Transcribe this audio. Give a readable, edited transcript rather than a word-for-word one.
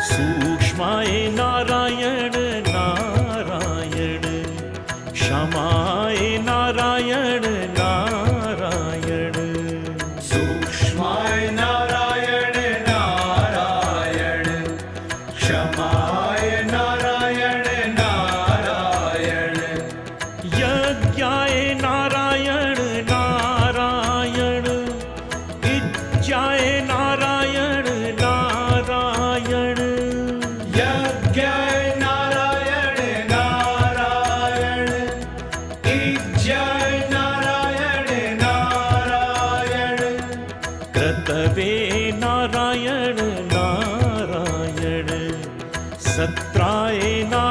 सूक्ष्माय Narayana Narayana, क्षमाय Narayana Narayana, सूक्ष्माय Narayana Narayana, क्षमाय Narayana Narayana, यज्ञाय Narayana Narayana, इच्छाय Narayana Narayana, यज्ञाय Narayana Narayana, इज्जाय Narayana Narayana, क्रतवे Narayana Narayana, सत्राय Narayana